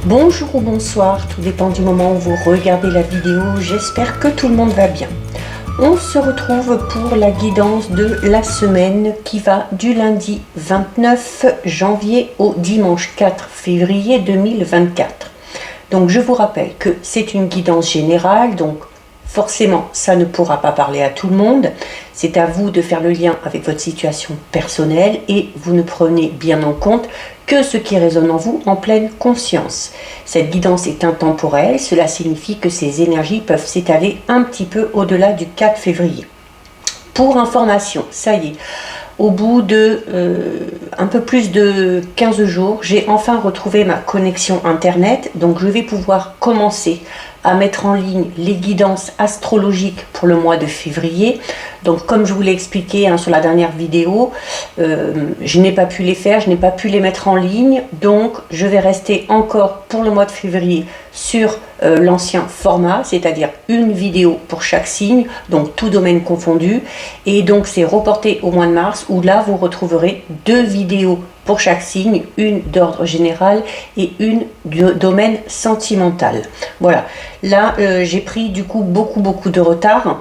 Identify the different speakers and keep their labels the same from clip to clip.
Speaker 1: Bonjour ou bonsoir, tout dépend du moment où vous regardez la vidéo, j'espère que tout le monde va bien. On se retrouve pour la guidance de la semaine qui va du lundi 29 janvier au dimanche 4 février 2024. Donc je vous rappelle que c'est une guidance générale, donc forcément ça ne pourra pas parler à tout le monde. C'est à vous de faire le lien avec votre situation personnelle et vous ne prenez bien en compte que ce qui résonne en vous en pleine conscience. Cette guidance est intemporelle, cela signifie que ces énergies peuvent s'étaler un petit peu au-delà du 4 février. Pour information, ça y est, au bout de un peu plus de 15 jours, j'ai enfin retrouvé ma connexion internet, donc je vais pouvoir commencer à mettre en ligne les guidances astrologiques pour le mois de février. Donc comme je vous l'ai expliqué sur la dernière vidéo, je n'ai pas pu les faire, je n'ai pas pu les mettre en ligne, donc je vais rester encore pour le mois de février sur l'ancien format, c'est-à-dire une vidéo pour chaque signe, donc tout domaine confondu, et donc c'est reporté au mois de mars où là vous retrouverez 2 vidéos pour chaque signe, une d'ordre général et une du domaine sentimental. Voilà, là j'ai pris du coup beaucoup de retard.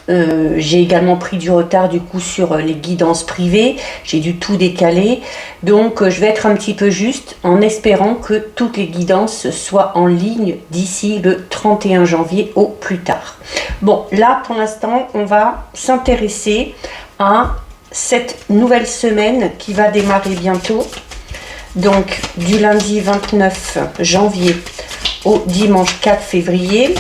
Speaker 1: J'ai également pris du retard du coup sur les guidances privées, j'ai dû tout décaler, donc je vais être un petit peu juste en espérant que toutes les guidances soient en ligne d'ici le 31 janvier au plus tard. Bon, là pour l'instant on va s'intéresser à cette nouvelle semaine qui va démarrer bientôt, donc du lundi 29 janvier au dimanche 4 février.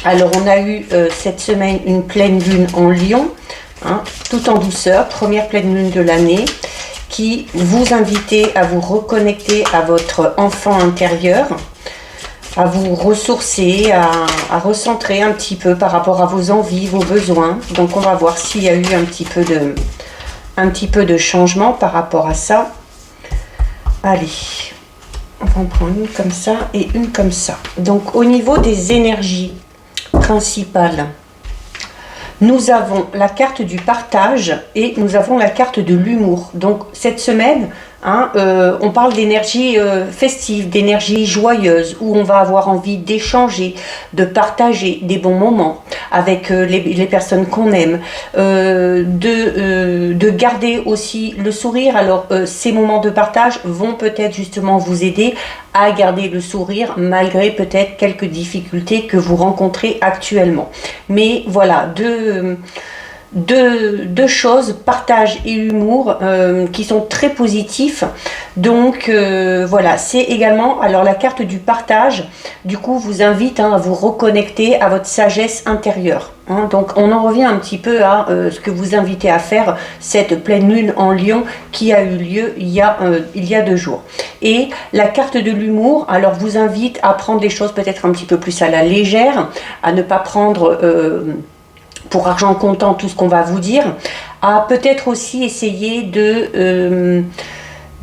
Speaker 1: Alors on a eu cette semaine une pleine lune en Lion, tout en douceur, première pleine lune de l'année, qui vous invite à vous reconnecter à votre enfant intérieur, à vous ressourcer, à recentrer un petit peu par rapport à vos envies, vos besoins. Donc on va voir s'il y a eu un petit peu de changement par rapport à ça. Allez, on va en prendre une comme ça et une comme ça. Donc au niveau des énergies principales, nous avons la carte du partage et nous avons la carte de l'humour. Donc cette semaine, on parle d'énergie festive, d'énergie joyeuse, où on va avoir envie d'échanger, de partager des bons moments avec les personnes qu'on aime, de garder aussi le sourire. Alors ces moments de partage vont peut-être justement vous aider à garder le sourire malgré peut-être quelques difficultés que vous rencontrez actuellement. Mais voilà, deux choses, partage et humour, qui sont très positifs. Donc voilà, c'est également, alors la carte du partage du coup vous invite à vous reconnecter à votre sagesse intérieure, donc on en revient un petit peu à ce que vous invitez à faire cette pleine lune en Lion qui a eu lieu il y a 2 jours. Et la carte de l'humour alors vous invite à prendre les choses peut-être un petit peu plus à la légère, à ne pas prendre pour argent comptant tout ce qu'on va vous dire, à peut-être aussi essayer de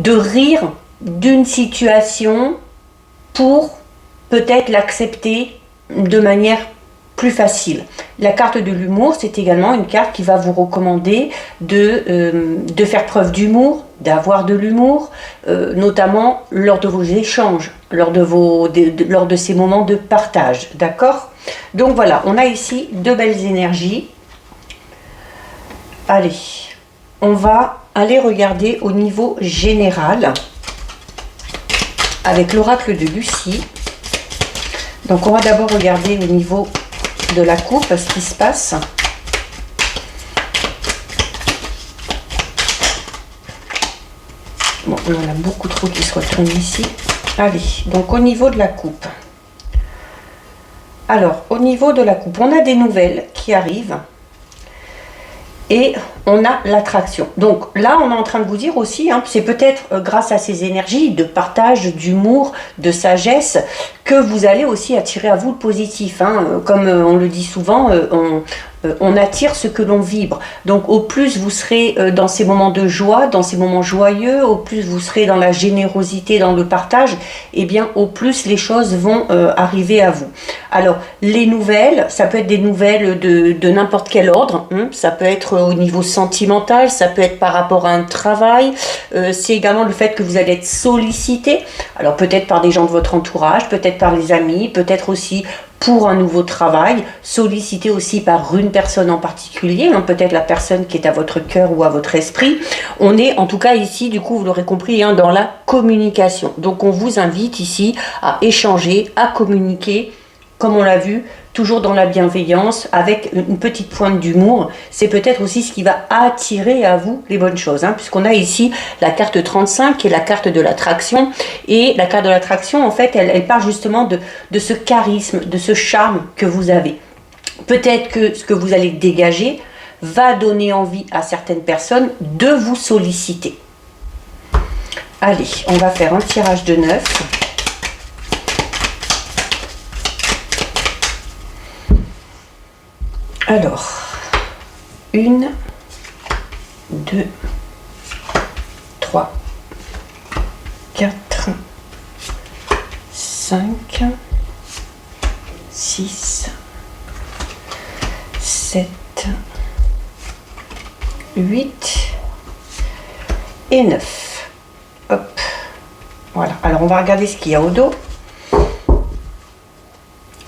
Speaker 1: rire d'une situation pour peut-être l'accepter de manière plus facile. La carte de l'humour, c'est également une carte qui va vous recommander de faire preuve d'humour, d'avoir de l'humour, notamment lors de vos échanges, lors de ces moments de partage, d'accord? Donc voilà, on a ici 2 belles énergies. Allez, on va aller regarder au niveau général avec l'oracle de Lucie. Donc on va d'abord regarder au niveau de la coupe ce qui se passe. Bon, on en a beaucoup trop qui se retournent ici. Allez, donc au niveau de la coupe. Alors, au niveau de la coupe, on a des nouvelles qui arrivent. Et on a l'attraction. Donc là, on est en train de vous dire aussi, c'est peut-être grâce à ces énergies de partage, d'humour, de sagesse, que vous allez aussi attirer à vous le positif. Comme on le dit souvent, On attire ce que l'on vibre. Donc au plus vous serez dans ces moments de joie, dans ces moments joyeux, au plus vous serez dans la générosité, dans le partage, et bien au plus les choses vont arriver à vous. Alors les nouvelles, ça peut être des nouvelles de n'importe quel ordre, ça peut être au niveau sentimental, ça peut être par rapport à un travail, c'est également le fait que vous allez être sollicité, alors peut-être par des gens de votre entourage, peut-être par les amis, peut-être aussi pour un nouveau travail, sollicité aussi par une personne en particulier, peut-être la personne qui est à votre cœur ou à votre esprit. On est en tout cas ici, du coup vous l'aurez compris, dans la communication. Donc on vous invite ici à échanger, à communiquer, comme on l'a vu, toujours dans la bienveillance, avec une petite pointe d'humour. C'est peut-être aussi ce qui va attirer à vous les bonnes choses, puisqu'on a ici la carte 35 qui est la carte de l'attraction. Et la carte de l'attraction, en fait, elle part justement de ce charisme, de ce charme que vous avez. Peut-être que ce que vous allez dégager va donner envie à certaines personnes de vous solliciter. Allez, on va faire un tirage de 9. Alors, 1, 2, 3, 4, 5, 6, 7, 8 et 9. Hop. Voilà. Alors, on va regarder ce qu'il y a au dos.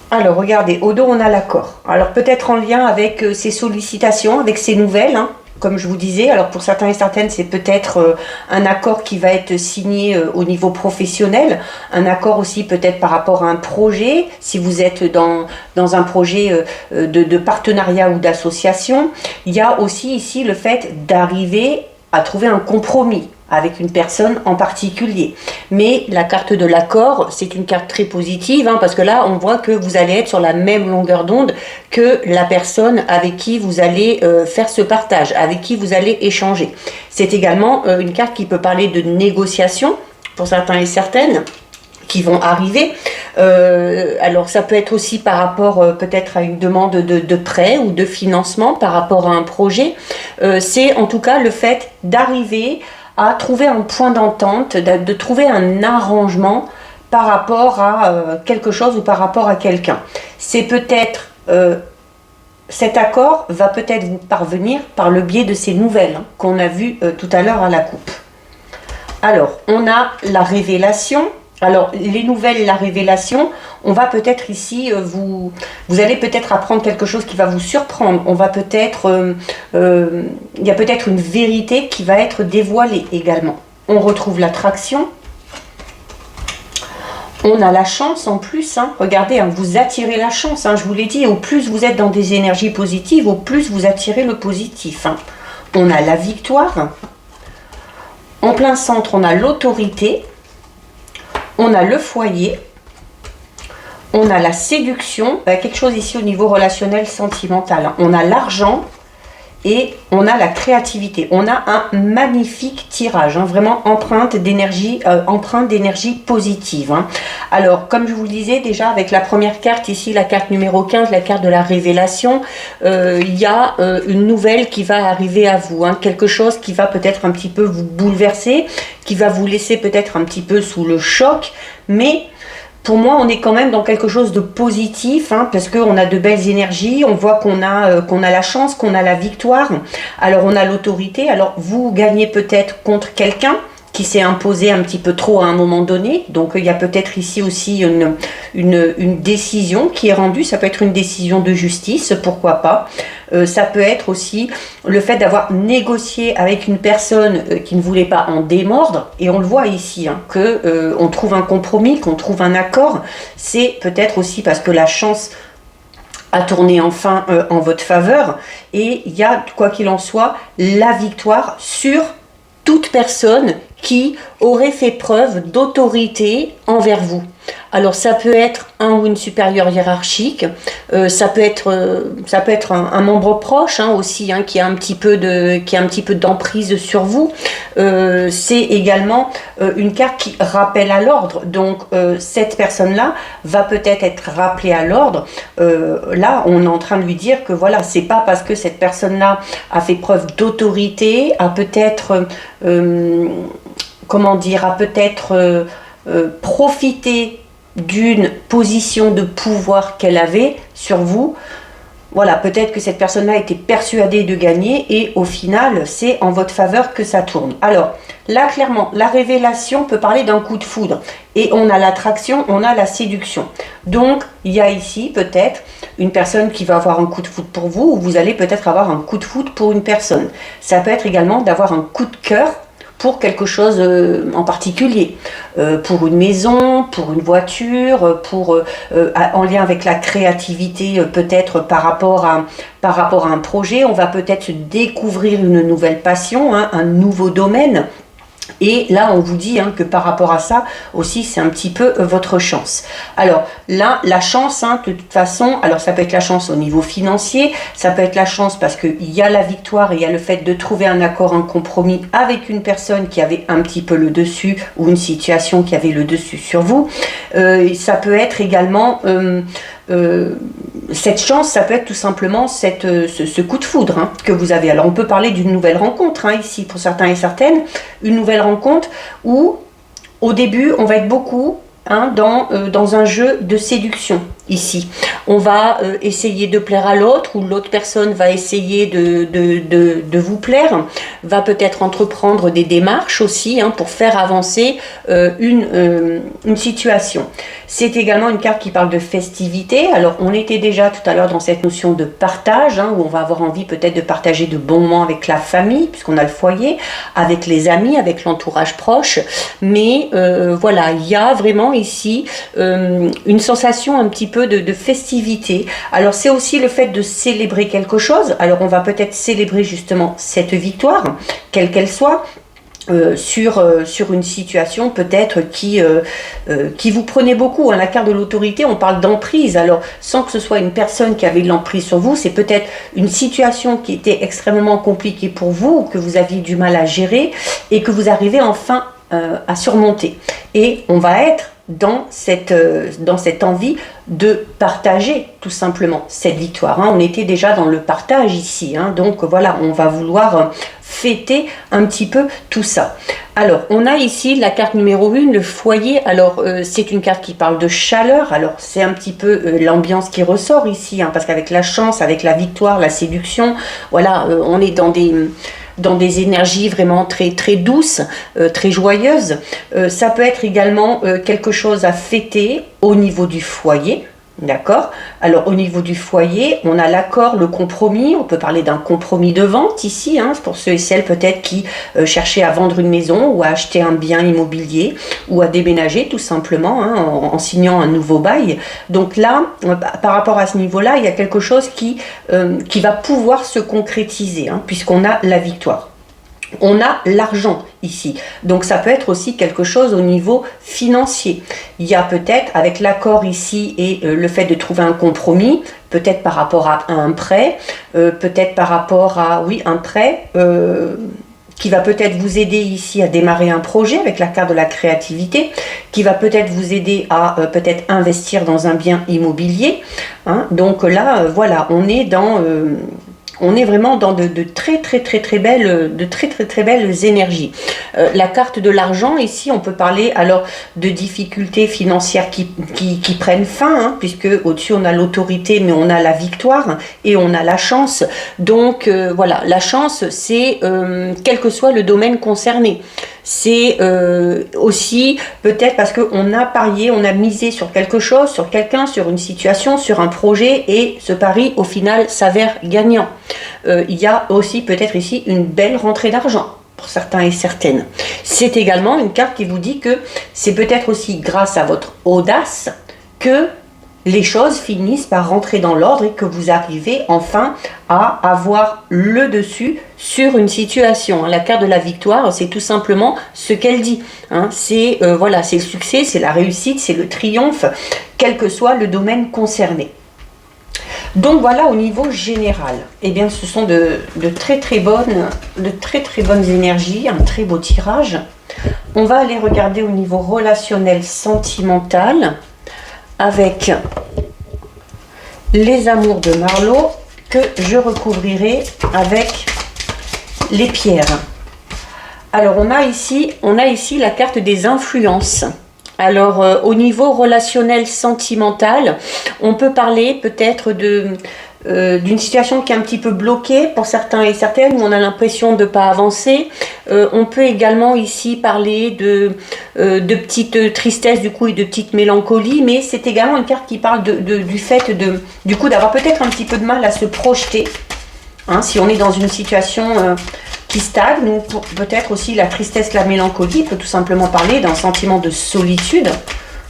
Speaker 1: Alors, regardez, au dos, on a l'accord. Alors, peut-être en lien avec ces sollicitations, avec ces nouvelles, comme je vous disais. Alors, pour certains et certaines, c'est peut-être un accord qui va être signé au niveau professionnel. Un accord aussi peut-être par rapport à un projet, si vous êtes dans un projet de partenariat ou d'association. Il y a aussi ici le fait d'arriver à trouver un compromis avec une personne en particulier. Mais la carte de l'accord, c'est une carte très positive, parce que là, on voit que vous allez être sur la même longueur d'onde que la personne avec qui vous allez faire ce partage, avec qui vous allez échanger. C'est également une carte qui peut parler de négociation, pour certains et certaines, qui vont arriver. Alors ça peut être aussi par rapport peut-être à une demande de prêt ou de financement par rapport à un projet. C'est en tout cas le fait d'arriver à trouver un point d'entente, de trouver un arrangement par rapport à quelque chose ou par rapport à quelqu'un. C'est peut-être, cet accord va peut-être vous parvenir par le biais de ces nouvelles qu'on a vues tout à l'heure à la coupe. Alors, on a la révélation. Alors, les nouvelles, la révélation, on va peut-être ici, vous allez peut-être apprendre quelque chose qui va vous surprendre. On va peut-être, il y a peut-être une vérité qui va être dévoilée également. On retrouve l'attraction. On a la chance en plus, regardez, vous attirez la chance, je vous l'ai dit, au plus vous êtes dans des énergies positives, au plus vous attirez le positif. On a la victoire. En plein centre, on a l'autorité. On a le foyer, on a la séduction, quelque chose ici au niveau relationnel, sentimental. On a l'argent et on a la créativité. On a un magnifique tirage, vraiment empreinte d'énergie positive. Alors, comme je vous le disais déjà, avec la première carte ici, la carte numéro 15, la carte de la révélation, il y a une nouvelle qui va arriver à vous. Quelque chose qui va peut-être un petit peu vous bouleverser, qui va vous laisser peut-être un petit peu sous le choc, mais pour moi, on est quand même dans quelque chose de positif, parce qu'on a de belles énergies, on voit qu'on a la chance, qu'on a la victoire. Alors, on a l'autorité. Alors, vous gagnez peut-être contre quelqu'un qui s'est imposé un petit peu trop à un moment donné. Donc, il y a peut-être ici aussi une décision qui est rendue. Ça peut être une décision de justice, pourquoi pas. Ça peut être aussi le fait d'avoir négocié avec une personne qui ne voulait pas en démordre. Et on le voit ici, qu'on trouve un compromis, qu'on trouve un accord. C'est peut-être aussi parce que la chance a tourné enfin en votre faveur. Et il y a, quoi qu'il en soit, la victoire sur toute personne qui aurait fait preuve d'autorité envers vous. Alors ça peut être un ou une supérieure hiérarchique, ça peut être un membre proche aussi, qui a un petit peu d'emprise sur vous. C'est également une carte qui rappelle à l'ordre. Donc cette personne-là va peut-être être rappelée à l'ordre. Là, on est en train de lui dire que voilà, c'est pas parce que cette personne-là a fait preuve d'autorité, a peut-être profiter d'une position de pouvoir qu'elle avait sur vous. Voilà, peut-être que cette personne-là était persuadée de gagner et au final, c'est en votre faveur que ça tourne. Alors, là, clairement, la révélation peut parler d'un coup de foudre. Et on a l'attraction, on a la séduction. Donc, il y a ici peut-être une personne qui va avoir un coup de foudre pour vous ou vous allez peut-être avoir un coup de foudre pour une personne. Ça peut être également d'avoir un coup de cœur pour quelque chose en particulier, pour une maison, pour une voiture, en lien avec la créativité, peut-être par rapport à un projet. On va peut-être découvrir une nouvelle passion, un nouveau domaine. Et là, on vous dit que par rapport à ça aussi, c'est un petit peu votre chance. Alors là, la chance, de toute façon, alors ça peut être la chance au niveau financier, ça peut être la chance parce qu'il y a la victoire et il y a le fait de trouver un accord, un compromis avec une personne qui avait un petit peu le dessus ou une situation qui avait le dessus sur vous. Ça peut être également... cette chance, ça peut être tout simplement ce coup de foudre que vous avez. Alors on peut parler d'une nouvelle rencontre ici pour certains et certaines, une nouvelle rencontre où au début on va être beaucoup dans un jeu de séduction. Ici, on va essayer de plaire à l'autre ou l'autre personne va essayer de vous plaire, va peut-être entreprendre des démarches aussi pour faire avancer une situation. C'est également une carte qui parle de festivité. Alors on était déjà tout à l'heure dans cette notion de partage où on va avoir envie peut-être de partager de bons moments avec la famille puisqu'on a le foyer, avec les amis, avec l'entourage proche, mais voilà, il y a vraiment ici une sensation un petit peu de festivité. Alors c'est aussi le fait de célébrer quelque chose. Alors on va peut-être célébrer justement cette victoire, quelle qu'elle soit, sur une situation peut-être qui vous prenait beaucoup. La carte de l'autorité, on parle d'emprise. Alors sans que ce soit une personne qui avait de l'emprise sur vous, c'est peut-être une situation qui était extrêmement compliquée pour vous, que vous aviez du mal à gérer et que vous arrivez enfin à surmonter. Et on va être dans cette envie de partager tout simplement cette victoire. On était déjà dans le partage ici, donc voilà, on va vouloir fêter un petit peu tout ça. Alors, on a ici la carte numéro 1, le foyer. Alors, c'est une carte qui parle de chaleur. Alors, c'est un petit peu l'ambiance qui ressort ici, parce qu'avec la chance, avec la victoire, la séduction, voilà, on est dans des énergies vraiment très, très douces, très joyeuses. Ça peut être également quelque chose à fêter au niveau du foyer. D'accord. Alors au niveau du foyer, on a l'accord, le compromis. On peut parler d'un compromis de vente ici, pour ceux et celles peut-être qui cherchaient à vendre une maison ou à acheter un bien immobilier ou à déménager tout simplement en signant un nouveau bail. Donc là, par rapport à ce niveau-là, il y a quelque chose qui va pouvoir se concrétiser puisqu'on a la victoire. On a l'argent ici, donc ça peut être aussi quelque chose au niveau financier. Il y a peut-être avec l'accord ici et le fait de trouver un compromis, peut-être par rapport à un prêt, peut-être par rapport à un prêt qui va peut-être vous aider ici à démarrer un projet avec la carte de la créativité, qui va peut-être vous aider à peut-être investir dans un bien immobilier. Donc là, voilà, on est vraiment dans de très très belles énergies. La carte de l'argent ici, on peut parler alors de difficultés financières qui prennent fin, puisque au-dessus on a l'autorité, mais on a la victoire et on a la chance. Donc voilà, la chance, c'est quel que soit le domaine concerné. C'est aussi peut-être parce qu'on a parié, on a misé sur quelque chose, sur quelqu'un, sur une situation, sur un projet, et ce pari au final s'avère gagnant. Il y a aussi peut-être ici une belle rentrée d'argent pour certains et certaines. C'est également une carte qui vous dit que c'est peut-être aussi grâce à votre audace que les choses finissent par rentrer dans l'ordre et que vous arrivez enfin à avoir le dessus sur une situation. La carte de la victoire, c'est tout simplement ce qu'elle dit. C'est voilà, c'est le succès, c'est la réussite, c'est le triomphe, quel que soit le domaine concerné. Donc voilà, au niveau général, eh bien, ce sont de très très bonnes énergies, un très beau tirage. On va aller regarder au niveau relationnel, sentimental, avec les amours de Marlo que je recouvrirai avec les pierres. Alors on a ici la carte des influences. Alors au niveau relationnel sentimental, on peut parler peut-être d'une situation qui est un petit peu bloquée pour certains et certaines, où on a l'impression de ne pas avancer. On peut également ici parler de petites tristesses du coup et de petites mélancolies, mais c'est également une carte qui parle du fait du coup d'avoir peut-être un petit peu de mal à se projeter. Si on est dans une situation qui stagne, ou peut-être aussi la tristesse, la mélancolie peut tout simplement parler d'un sentiment de solitude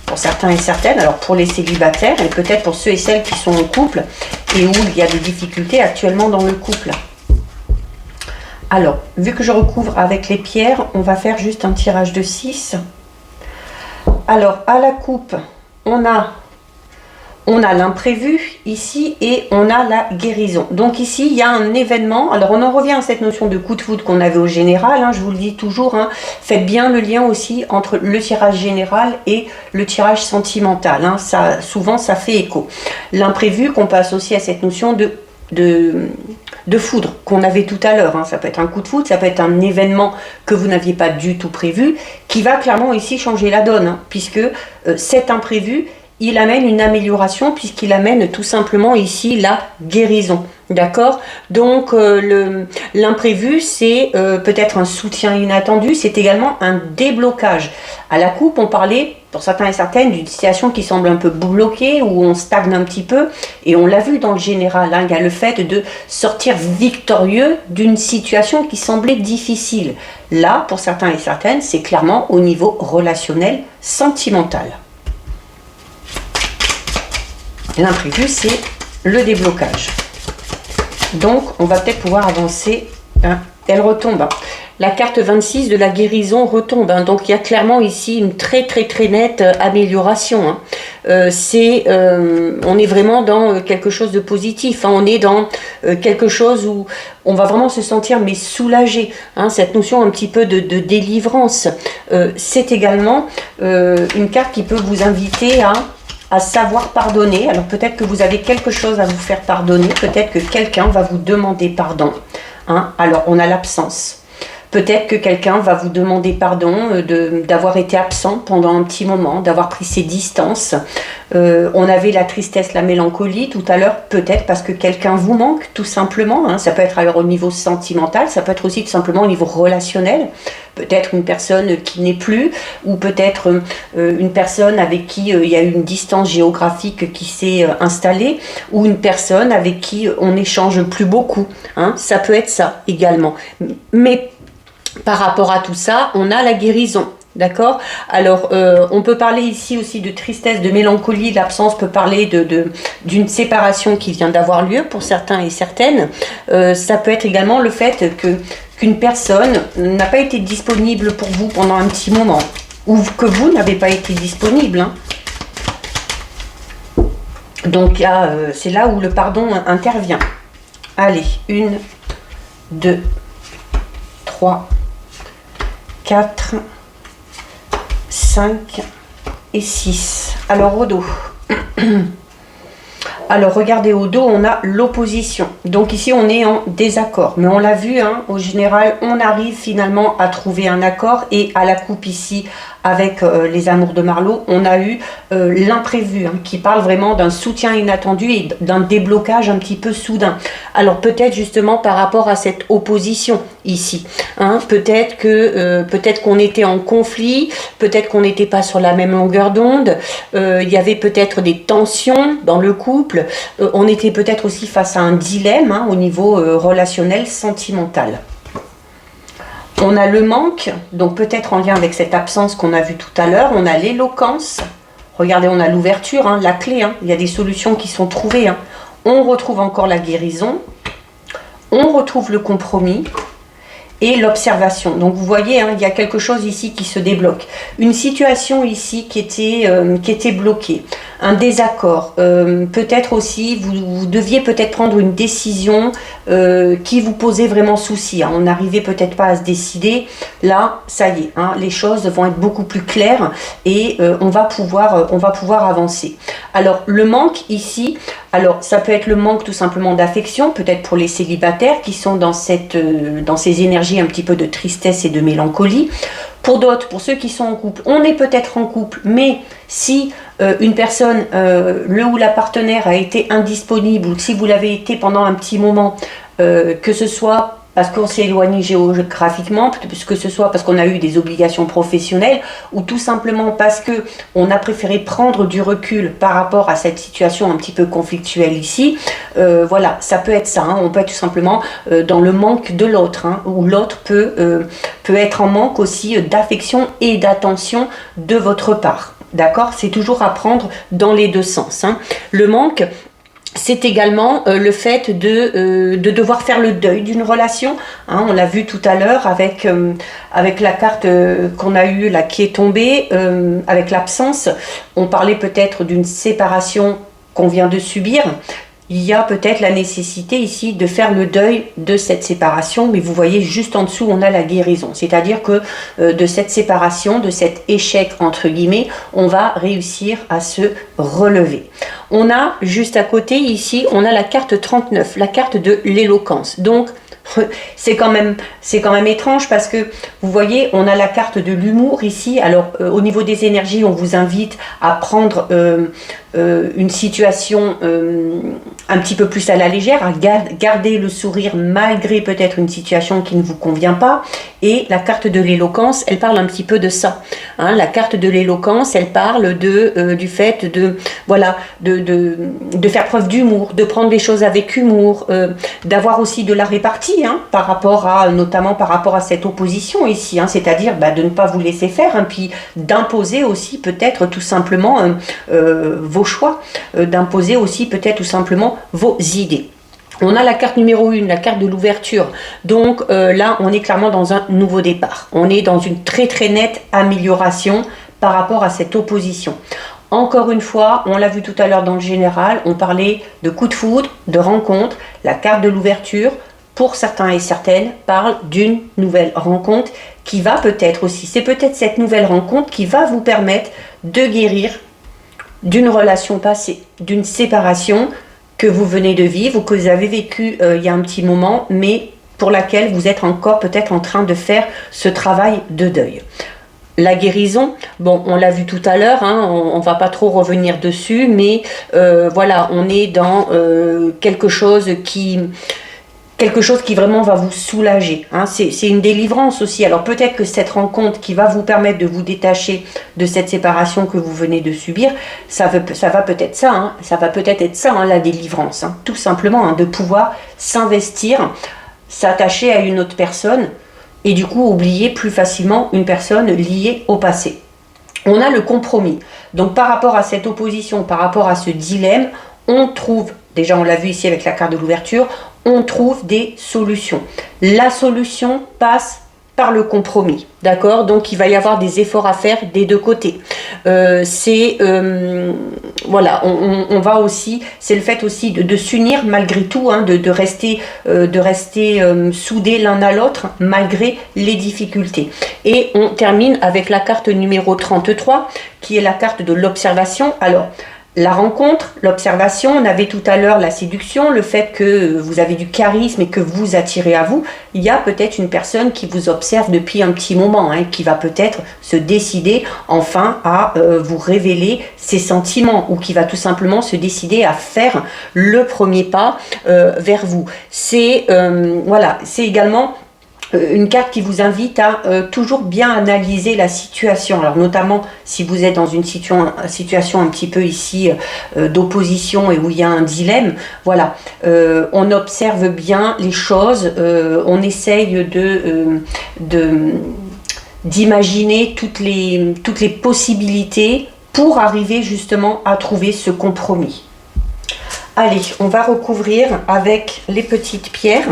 Speaker 1: pour certains et certaines, alors pour les célibataires et peut-être pour ceux et celles qui sont en couple et où il y a des difficultés actuellement dans le couple. Alors, vu que je recouvre avec les pierres, on va faire juste un tirage de 6. Alors, à la coupe, on a l'imprévu ici et on a la guérison. Donc ici, il y a un événement. Alors, on en revient à cette notion de coup de foudre qu'on avait au général. Je vous le dis toujours, faites bien le lien aussi entre le tirage général et le tirage sentimental. Souvent, ça fait écho. L'imprévu qu'on peut associer à cette notion de foudre qu'on avait tout à l'heure. Ça peut être un coup de foudre, ça peut être un événement que vous n'aviez pas du tout prévu, qui va clairement ici changer la donne, puisque cet imprévu, il amène une amélioration puisqu'il amène tout simplement ici la guérison. D'accord? Donc l'imprévu, c'est peut-être un soutien inattendu, c'est également un déblocage. À la coupe, on parlait, pour certains et certaines, d'une situation qui semble un peu bloquée, où on stagne un petit peu, et on l'a vu dans le général, il y a le fait de sortir victorieux d'une situation qui semblait difficile. Là, pour certains et certaines, c'est clairement au niveau relationnel, sentimental. L'imprévu, c'est le déblocage. Donc, on va peut-être pouvoir avancer. Elle retombe. La carte 26 de la guérison retombe. Donc, il y a clairement ici une très très très nette amélioration. On est vraiment dans quelque chose de positif. On est dans quelque chose où on va vraiment se sentir mais soulagé. Cette notion un petit peu de délivrance. C'est également une carte qui peut vous inviter à savoir pardonner. Alors peut-être que vous avez quelque chose à vous faire pardonner, peut-être que quelqu'un va vous demander pardon. Alors on a l'absence. Peut-être que quelqu'un va vous demander pardon d'avoir été absent pendant un petit moment, d'avoir pris ses distances. On avait la tristesse, la mélancolie tout à l'heure, peut-être parce que quelqu'un vous manque tout simplement. Ça peut être alors au niveau sentimental, ça peut être aussi tout simplement au niveau relationnel. Peut-être une personne qui n'est plus, ou peut-être une personne avec qui il y a eu une distance géographique qui s'est installée, ou une personne avec qui on n'échange plus beaucoup. Ça peut être ça également. Mais par rapport à tout ça, on a la guérison. D'accord? Alors, on peut parler ici aussi de tristesse, de mélancolie. L'absence peut parler d'une séparation qui vient d'avoir lieu pour certains et certaines. Ça peut être également le fait qu'une personne n'a pas été disponible pour vous pendant un petit moment, ou que vous n'avez pas été disponible. Donc, c'est là où le pardon intervient. Allez, 1, 2, 3, 4, 5 et 6. Alors au dos. Alors regardez, au dos, on a l'opposition. Donc ici, on est en désaccord. Mais on l'a vu, au général, on arrive finalement à trouver un accord. Et à la coupe ici, avec les amours de Marlo, on a eu l'imprévu, qui parle vraiment d'un soutien inattendu et d'un déblocage un petit peu soudain. Alors peut-être justement par rapport à cette opposition ici. Peut-être qu'on était en conflit, peut-être qu'on n'était pas sur la même longueur d'onde, il y avait peut-être des tensions dans le couple, on était peut-être aussi face à un dilemme au niveau relationnel, sentimental. On a le manque, donc peut-être en lien avec cette absence qu'on a vue tout à l'heure. On a l'éloquence, Regardez, on a l'ouverture, hein, la clé, hein, il y a des solutions qui sont trouvées. Hein. On retrouve encore la guérison, on retrouve le compromis et l'observation. Donc vous voyez, hein, il y a quelque chose ici qui se débloque. Une situation ici qui était bloquée. Un désaccord. Peut-être aussi, vous deviez peut-être prendre une décision qui vous posait vraiment souci. Hein. On n'arrivait peut-être pas à se décider. Là, ça y est, hein, les choses vont être beaucoup plus claires et on va pouvoir avancer. Alors, le manque ici, alors ça peut être le manque tout simplement d'affection, peut-être pour les célibataires qui sont dans ces énergies un petit peu de tristesse et de mélancolie. Pour d'autres, pour ceux qui sont en couple, on est peut-être en couple, mais si une personne, le ou la partenaire a été indisponible, ou si vous l'avez été pendant un petit moment, que ce soit parce qu'on s'est éloigné géographiquement, que ce soit parce qu'on a eu des obligations professionnelles, ou tout simplement parce que on a préféré prendre du recul par rapport à cette situation un petit peu conflictuelle ici, voilà, ça peut être ça, hein. On peut être tout simplement dans le manque de l'autre, hein, où l'autre peut être en manque aussi d'affection et d'attention de votre part, d'accord? C'est toujours à prendre dans les deux sens, hein. Le manque, c'est également le fait de devoir faire le deuil d'une relation, hein, on l'a vu tout à l'heure avec la carte qu'on a eue là qui est tombée, avec l'absence, on parlait peut-être d'une séparation qu'on vient de subir. Il y a peut-être la nécessité ici de faire le deuil de cette séparation, mais vous voyez juste en dessous on a la guérison, c'est-à-dire que de cette séparation, de cet échec entre guillemets, on va réussir à se relever. On a juste à côté ici, on a la carte 39, la carte de l'éloquence. Donc c'est quand même étrange parce que vous voyez on a la carte de l'humour ici. Alors au niveau des énergies on vous invite à prendre une situation un petit peu plus à la légère, à garder le sourire malgré peut-être une situation qui ne vous convient pas. Et la carte de l'éloquence, elle parle un petit peu de ça, hein. La carte de l'éloquence, elle parle du fait de voilà de faire preuve d'humour, de prendre les choses avec humour, d'avoir aussi de la répartie, hein, notamment par rapport à cette opposition ici, hein, c'est-à-dire de ne pas vous laisser faire, hein, puis d'imposer aussi peut-être tout simplement vos choix, d'imposer aussi peut-être tout simplement vos idées. On a la carte numéro 1, la carte de l'ouverture. Donc là, on est clairement dans un nouveau départ. On est dans une très très nette amélioration par rapport à cette opposition. Encore une fois, on l'a vu tout à l'heure dans le général, on parlait de coup de foudre, de rencontre. La carte de l'ouverture, pour certains et certaines, parle d'une nouvelle rencontre qui va peut-être aussi, c'est peut-être cette nouvelle rencontre qui va vous permettre de guérir d'une relation passée, d'une séparation que vous venez de vivre ou que vous avez vécu il y a un petit moment, mais pour laquelle vous êtes encore peut-être en train de faire ce travail de deuil. La guérison, bon, on l'a vu tout à l'heure, hein, on va pas trop revenir dessus, mais voilà, on est dans quelque chose qui vraiment va vous soulager, hein. C'est une délivrance aussi. Alors peut-être que cette rencontre qui va vous permettre de vous détacher de cette séparation que vous venez de subir, ça va peut-être ça, hein, ça va peut-être être ça, hein, la délivrance, hein, tout simplement, hein, de pouvoir s'investir, s'attacher à une autre personne et du coup oublier plus facilement une personne liée au passé. On a le compromis. Donc par rapport à cette opposition, par rapport à ce dilemme, on trouve, déjà on l'a vu ici avec la carte de l'ouverture, on trouve des solutions. La solution passe par le compromis, d'accord? Donc il va y avoir des efforts à faire des deux côtés. Voilà, on va aussi, c'est le fait aussi de s'unir malgré tout, hein, de rester soudés l'un à l'autre malgré les difficultés. Et on termine avec la carte numéro 33 qui est la carte de l'observation. Alors la rencontre, l'observation, on avait tout à l'heure la séduction, le fait que vous avez du charisme et que vous attirez à vous. Il y a peut-être une personne qui vous observe depuis un petit moment, hein, qui va peut-être se décider enfin à vous révéler ses sentiments ou qui va tout simplement se décider à faire le premier pas vers vous. Voilà, c'est également une carte qui vous invite à toujours bien analyser la situation. Alors notamment si vous êtes dans une situation un petit peu ici d'opposition et où il y a un dilemme, voilà, on observe bien les choses, on essaye d'imaginer toutes les possibilités pour arriver justement à trouver ce compromis. Allez, on va recouvrir avec les petites pierres.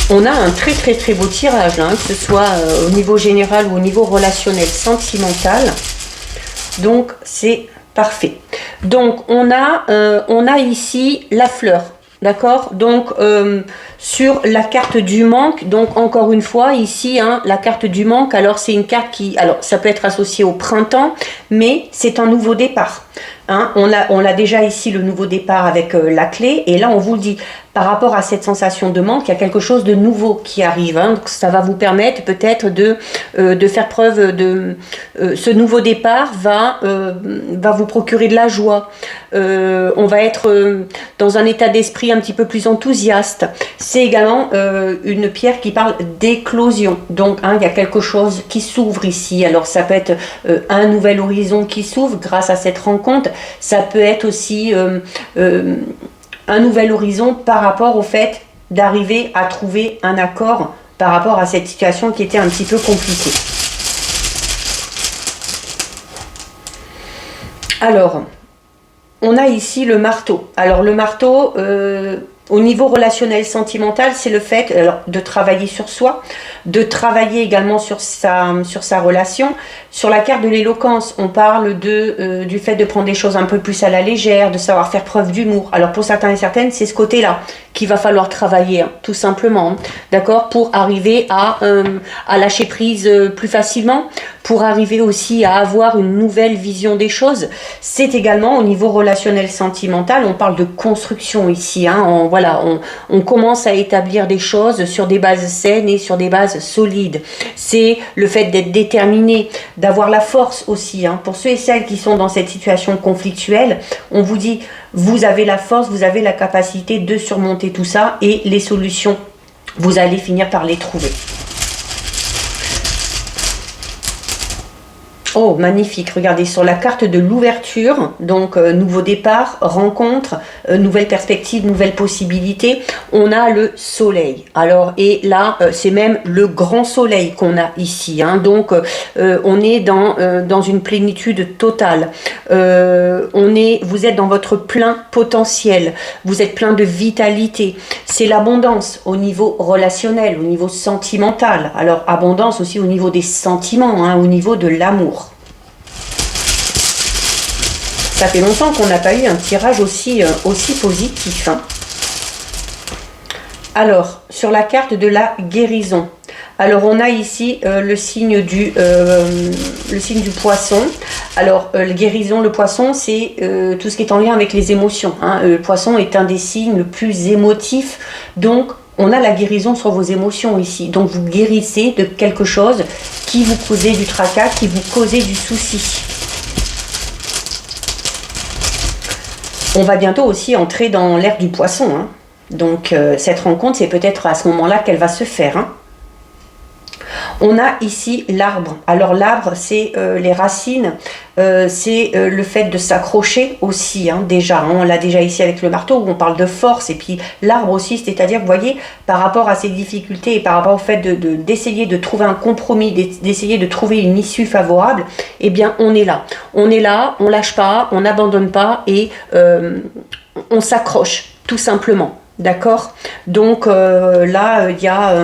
Speaker 1: On a un très beau tirage, hein, que ce soit au niveau général ou au niveau relationnel, sentimental. Donc c'est parfait. Donc on a ici la fleur. D'accord, donc sur la carte du manque, donc encore une fois ici, hein, la carte du manque, alors c'est une carte qui, alors ça peut être associé au printemps, mais c'est un nouveau départ. Hein, on a déjà ici le nouveau départ avec la clé, et là on vous le dit, par rapport à cette sensation de manque, il y a quelque chose de nouveau qui arrive. Hein, donc ça va vous permettre peut-être de faire preuve de... ce nouveau départ va vous procurer de la joie. On va être dans un état d'esprit un petit peu plus enthousiaste. C'est également une pierre qui parle d'éclosion. Donc hein, il y a quelque chose qui s'ouvre ici. Alors ça peut être un nouvel horizon qui s'ouvre grâce à cette rencontre. Ça peut être aussi un nouvel horizon par rapport au fait d'arriver à trouver un accord par rapport à cette situation qui était un petit peu compliquée. Alors, on a ici le marteau. Alors le marteau, au niveau relationnel sentimental, c'est le fait de travailler sur soi, de travailler également sur sa relation. Sur la carte de l'éloquence, on parle du fait de prendre des choses un peu plus à la légère, de savoir faire preuve d'humour. Alors pour certains et certaines, c'est ce côté-là qu'il va falloir travailler, hein, tout simplement, hein, d'accord, pour arriver à lâcher prise plus facilement, pour arriver aussi à avoir une nouvelle vision des choses. C'est également au niveau relationnel sentimental, on parle de construction ici, hein, voilà, on commence à établir des choses sur des bases saines et sur des bases solides. C'est le fait d'être déterminé, d'avoir la force aussi, hein. Pour ceux et celles qui sont dans cette situation conflictuelle, on vous dit, vous avez la force, vous avez la capacité de surmonter tout ça, et les solutions, vous allez finir par les trouver. Oh, magnifique, regardez, sur la carte de l'ouverture, donc nouveau départ, rencontre, nouvelle perspective, nouvelle possibilité, on a le soleil. Alors, et là, c'est même le grand soleil qu'on a ici, hein, donc on est dans une plénitude totale. Vous êtes dans votre plein potentiel, vous êtes plein de vitalité, c'est l'abondance au niveau relationnel, au niveau sentimental, alors abondance aussi au niveau des sentiments, hein, au niveau de l'amour. Ça fait longtemps qu'on n'a pas eu un tirage aussi positif. Hein. Alors, sur la carte de la guérison, alors on a ici le signe du poisson. Alors, la guérison, le poisson, c'est tout ce qui est en lien avec les émotions. Hein. Le poisson est un des signes le plus émotifs, donc on a la guérison sur vos émotions ici. Donc, vous guérissez de quelque chose qui vous causait du tracas, qui vous causait du souci. On va bientôt aussi entrer dans l'ère du poisson. Hein. Donc, cette rencontre, c'est peut-être à ce moment-là qu'elle va se faire. Hein. On a ici l'arbre. Alors, l'arbre, c'est les racines. C'est le fait de s'accrocher aussi, hein, déjà. Hein. On l'a déjà ici avec le marteau, où on parle de force. Et puis, l'arbre aussi, c'est-à-dire, vous voyez, par rapport à ces difficultés et par rapport au fait d'essayer de trouver un compromis, d'essayer de trouver une issue favorable, eh bien, on est là. On est là, on lâche pas, on n'abandonne pas et on s'accroche, tout simplement. D'accord? Donc, là, il y a...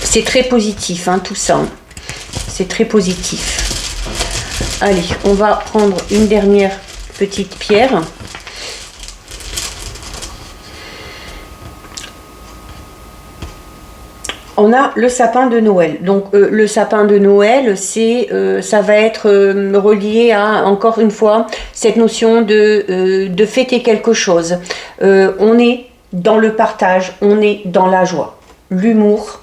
Speaker 1: c'est très positif, hein, tout ça. C'est très positif. Allez, on va prendre une dernière petite pierre. On a le sapin de Noël. Donc le sapin de Noël, ça va être relié à, encore une fois, cette notion de fêter quelque chose. On est dans le partage, on est dans la joie, l'humour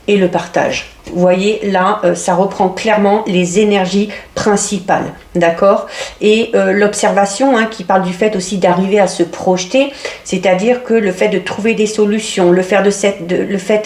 Speaker 1: et le partage. Vous voyez, là, ça reprend clairement les énergies principales, d'accord? Et l'observation, hein, qui parle du fait aussi d'arriver à se projeter, c'est-à-dire que le fait de trouver des solutions, le fait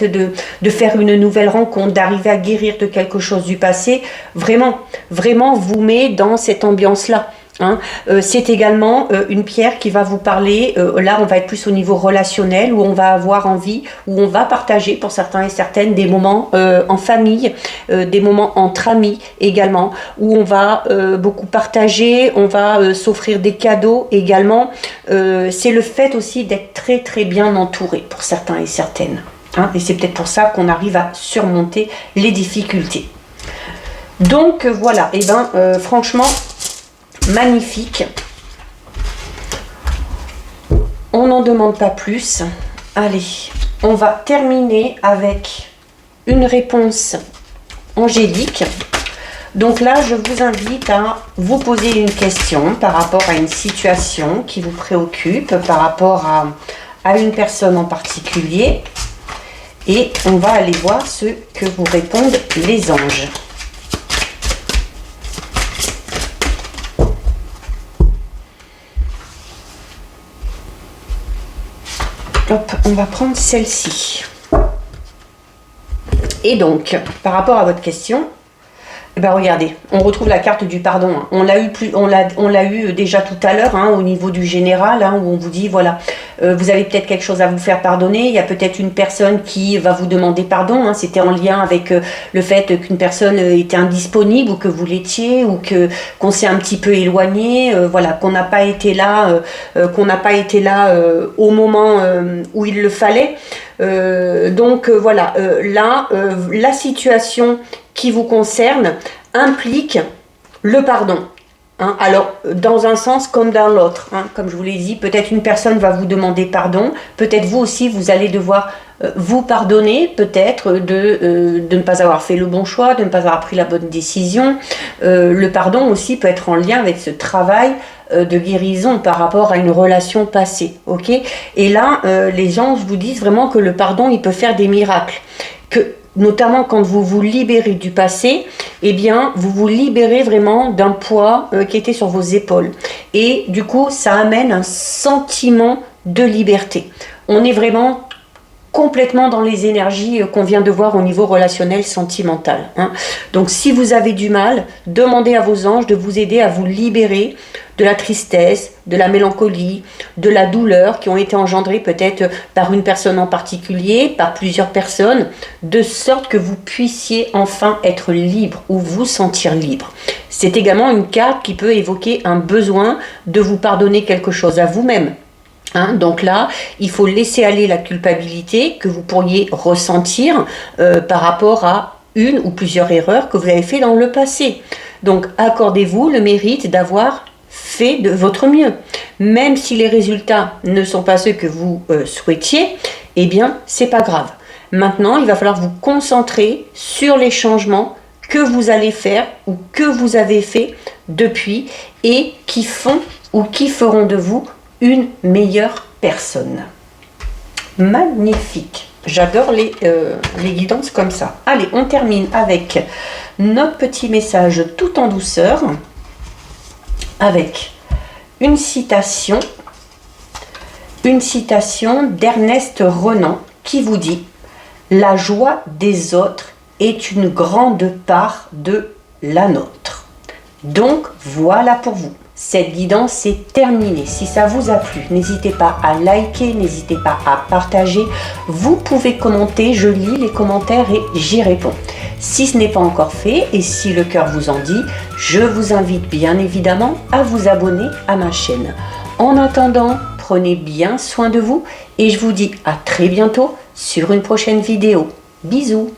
Speaker 1: de faire une nouvelle rencontre, d'arriver à guérir de quelque chose du passé, vraiment, vraiment vous met dans cette ambiance-là. Hein. C'est également une pierre qui va vous parler, là on va être plus au niveau relationnel, où on va avoir envie, où on va partager pour certains et certaines des moments en famille, des moments entre amis également, où on va beaucoup partager, on va s'offrir des cadeaux également. C'est le fait aussi d'être très très bien entouré pour certains et certaines. Hein. Et c'est peut-être pour ça qu'on arrive à surmonter les difficultés. Donc voilà, et franchement, magnifique. On n'en demande pas plus. Allez, on va terminer avec une réponse angélique. Donc là, je vous invite à vous poser une question par rapport à une situation qui vous préoccupe, par rapport à une personne en particulier. Et on va aller voir ce que vous répondent les anges. Hop, on va prendre celle-ci. Et donc, par rapport à votre question, regardez, on retrouve la carte du pardon. Hein. On l'a eu déjà tout à l'heure, hein, au niveau du général, hein, où on vous dit, voilà, vous avez peut-être quelque chose à vous faire pardonner. Il y a peut-être une personne qui va vous demander pardon. Hein. C'était en lien avec le fait qu'une personne était indisponible, ou que vous l'étiez, ou qu'on s'est un petit peu éloigné, voilà, qu'on n'a pas été là, au moment où il le fallait. Voilà, là, la situation qui vous concerne implique le pardon. Hein, alors, dans un sens comme dans l'autre. Hein, comme je vous l'ai dit, peut-être une personne va vous demander pardon. Peut-être vous aussi, vous allez devoir vous pardonner, peut-être de ne pas avoir fait le bon choix, de ne pas avoir pris la bonne décision. Le pardon aussi peut être en lien avec ce travail de guérison par rapport à une relation passée. Ok. Et là, les anges vous disent vraiment que le pardon, il peut faire des miracles. Notamment quand vous vous libérez du passé, eh bien, vous vous libérez vraiment d'un poids qui était sur vos épaules. Et du coup, ça amène un sentiment de liberté. On est vraiment complètement dans les énergies qu'on vient de voir au niveau relationnel, sentimental. Hein. Donc, si vous avez du mal, demandez à vos anges de vous aider à vous libérer de la tristesse, de la mélancolie, de la douleur qui ont été engendrées peut-être par une personne en particulier, par plusieurs personnes, de sorte que vous puissiez enfin être libre ou vous sentir libre. C'est également une carte qui peut évoquer un besoin de vous pardonner quelque chose à vous-même. Hein, donc là, il faut laisser aller la culpabilité que vous pourriez ressentir par rapport à une ou plusieurs erreurs que vous avez fait dans le passé. Donc, accordez-vous le mérite d'avoir fait de votre mieux. Même si les résultats ne sont pas ceux que vous souhaitiez, eh bien, c'est pas grave. Maintenant, il va falloir vous concentrer sur les changements que vous allez faire ou que vous avez fait depuis et qui font ou qui feront de vous une meilleure personne. Magnifique. J'adore les guidances comme ça. Allez, on termine avec notre petit message tout en douceur, avec une citation d'Ernest Renan qui vous dit « La joie des autres est une grande part de la nôtre ». Donc, voilà pour vous. Cette guidance est terminée. Si ça vous a plu, n'hésitez pas à liker, n'hésitez pas à partager. Vous pouvez commenter, je lis les commentaires et j'y réponds. Si ce n'est pas encore fait et si le cœur vous en dit, je vous invite bien évidemment à vous abonner à ma chaîne. En attendant, prenez bien soin de vous et je vous dis à très bientôt sur une prochaine vidéo. Bisous!